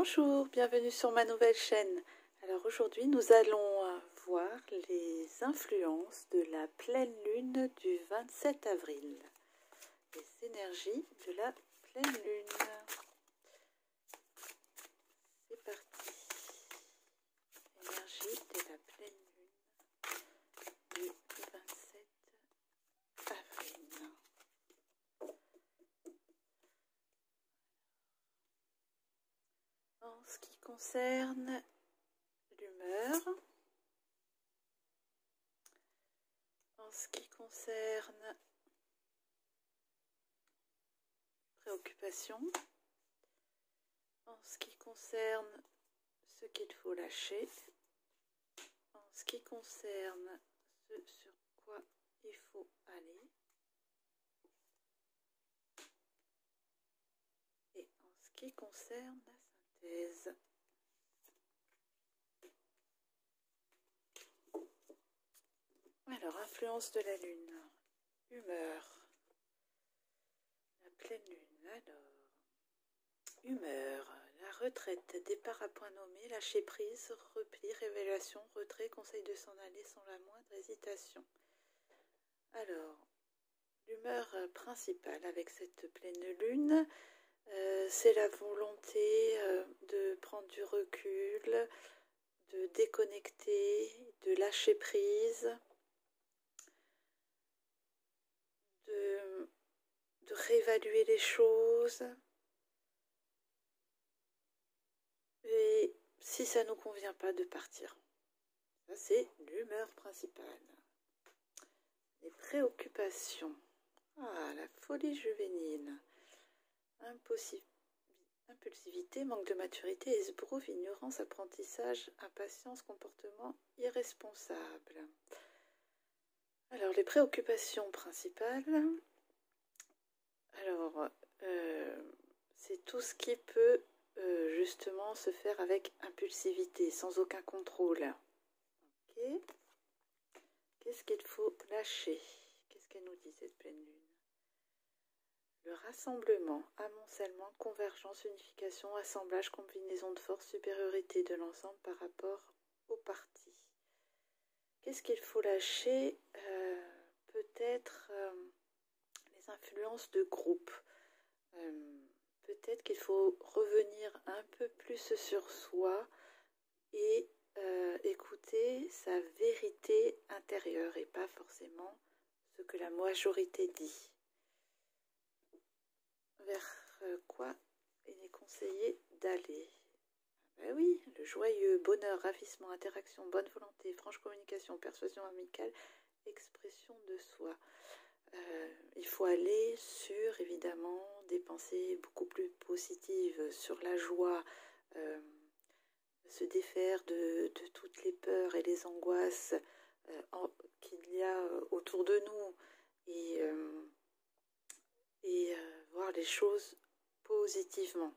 Bonjour, bienvenue sur ma nouvelle chaîne. Alors aujourd'hui nous allons voir les influences de la pleine lune du 27 avril. Les énergies de la pleine lune. C'est parti. Énergie de la pleine lune du 27 avril. En ce qui concerne l'humeur, en ce qui concerne préoccupation, en ce qui concerne ce qu'il faut lâcher, en ce qui concerne ce sur quoi il faut aller, et en ce qui concerne la synthèse. Alors, influence de la lune, humeur, la pleine lune, alors, humeur, la retraite, départ à point nommé, lâcher prise, repli, révélation, retrait, conseil de s'en aller sans la moindre hésitation. Alors, l'humeur principale avec cette pleine lune, c'est la volonté de prendre du recul, de déconnecter, de lâcher prise, de réévaluer les choses. Et si ça ne nous convient pas, de partir. Ça, c'est l'humeur principale. Les préoccupations. Ah, la folie juvénile. Impulsivité, manque de maturité, esbrouf, ignorance, apprentissage, impatience, comportement irresponsable. Alors, les préoccupations principales. Alors, c'est tout ce qui peut justement se faire avec impulsivité, sans aucun contrôle. Ok. Qu'est-ce qu'il faut lâcher? Qu'est-ce qu'elle nous dit cette pleine lune? Le rassemblement, amoncellement, convergence, unification, assemblage, combinaison de force, supériorité de l'ensemble par rapport aux parties. Qu'est-ce qu'il faut lâcher? Peut-être les influences de groupe. Peut-être qu'il faut revenir un peu plus sur soi et écouter sa vérité intérieure et pas forcément ce que la majorité dit. Vers quoi il est conseillé d'aller? Ben oui, le joyeux, bonheur, ravissement, interaction, bonne volonté, franche communication, persuasion amicale, expression de soi. Il faut aller sur, évidemment, des pensées beaucoup plus positives, sur la joie, se défaire de toutes les peurs et les angoisses qu'il y a autour de nous et voir les choses positivement.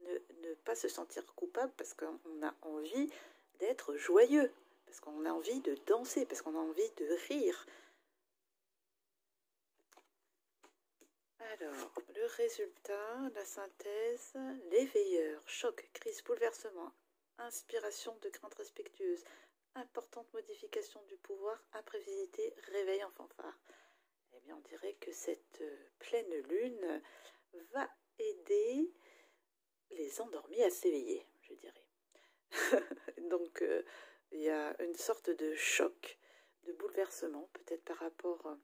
Ne pas se sentir coupable parce qu'on a envie d'être joyeux, parce qu'on a envie de danser, parce qu'on a envie de rire. Alors, le résultat, la synthèse, l'éveilleur, choc, crise, bouleversement, inspiration de crainte respectueuse, importante modification du pouvoir, imprévisibilité, réveil en fanfare. Eh bien, on dirait que cette pleine lune va aider les endormis à s'éveiller, je dirais. Donc, il y a une sorte de choc, de bouleversement, peut-être par rapport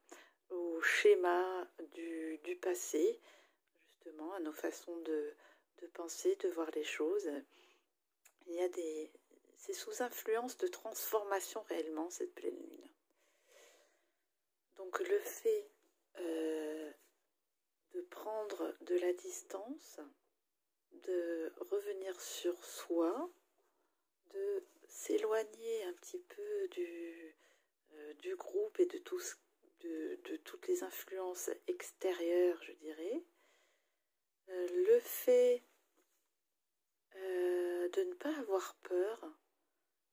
au schéma du passé, justement, à nos façons de penser, de voir les choses. Il y a c'est sous influence de transformation réellement, cette pleine lune. Donc, le fait de prendre de la distance, de revenir sur soi, de s'éloigner un petit peu du groupe et de toutes les influences extérieures, je dirais. Le fait de ne pas avoir peur,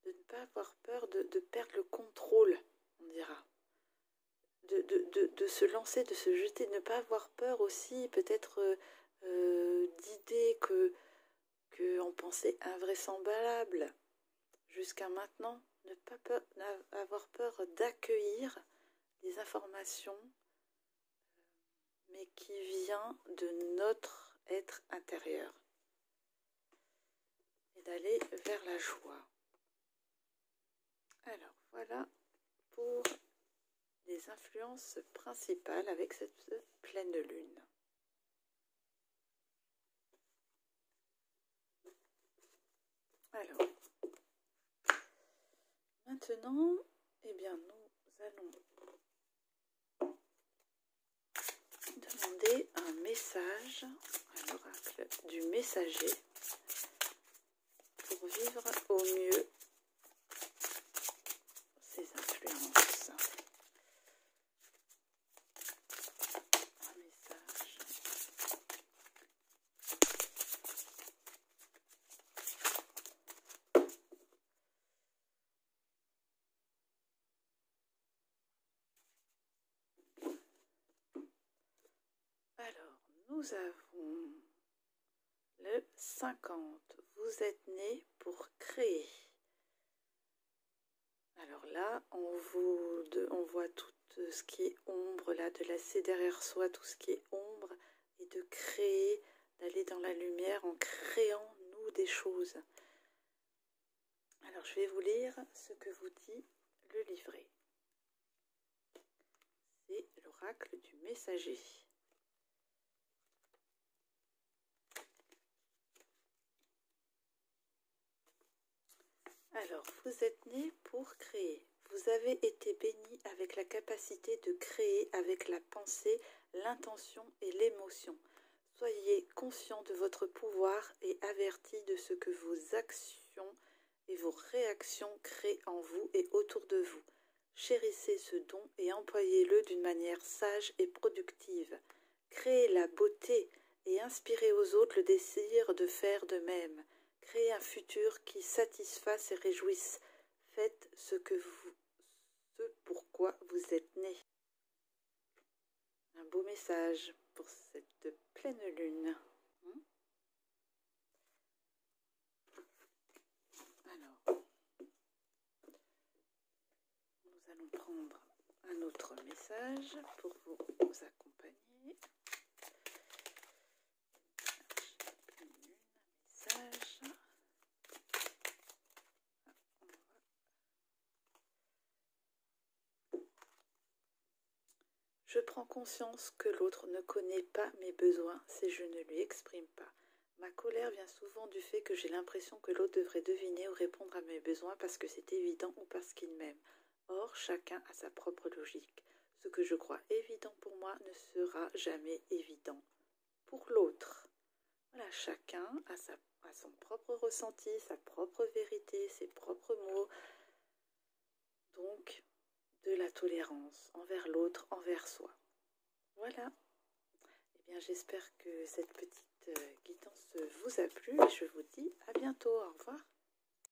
de perdre le contrôle, on dira. De se lancer, de se jeter, de ne pas avoir peur aussi, peut-être d'idées qu'on pensées invraisemblables. Jusqu'à maintenant, ne pas avoir peur d'accueillir des informations, mais qui vient de notre être intérieur. Et d'aller vers la joie. Alors, voilà pour les influences principales avec cette pleine lune. Alors, maintenant, eh bien, nous allons demander un message à l'oracle du messager pour vivre au mieux ces influences. Un message. Alors, nous avons le 50. Vous êtes né pour créer. Alors là, on voit tout ce qui est ombre, là, de laisser derrière soi tout ce qui est ombre et de créer, d'aller dans la lumière en créant, nous, des choses. Alors, je vais vous lire ce que vous dit le livret. C'est l'oracle du messager. Alors, vous êtes né pour créer. Vous avez été béni avec la capacité de créer avec la pensée, l'intention et l'émotion. Soyez conscient de votre pouvoir et averti de ce que vos actions et vos réactions créent en vous et autour de vous. Chérissez ce don et employez-le d'une manière sage et productive. Créez la beauté et inspirez aux autres le désir de faire de même. Créez un futur qui satisfasse et réjouisse. Faites ce pourquoi vous êtes né. Un beau message pour cette pleine lune. Alors, nous allons prendre un autre message pour vous accompagner. Message. Je prends conscience que l'autre ne connaît pas mes besoins si je ne lui exprime pas. Ma colère vient souvent du fait que j'ai l'impression que l'autre devrait deviner ou répondre à mes besoins parce que c'est évident ou parce qu'il m'aime. Or, chacun a sa propre logique. Ce que je crois évident pour moi ne sera jamais évident pour l'autre. Voilà, chacun a son propre ressenti, sa propre vérité, ses propres mots. Donc, de la tolérance envers l'autre, envers soi. Voilà. Eh bien, j'espère que cette petite guidance vous a plu et je vous dis à bientôt. Au revoir.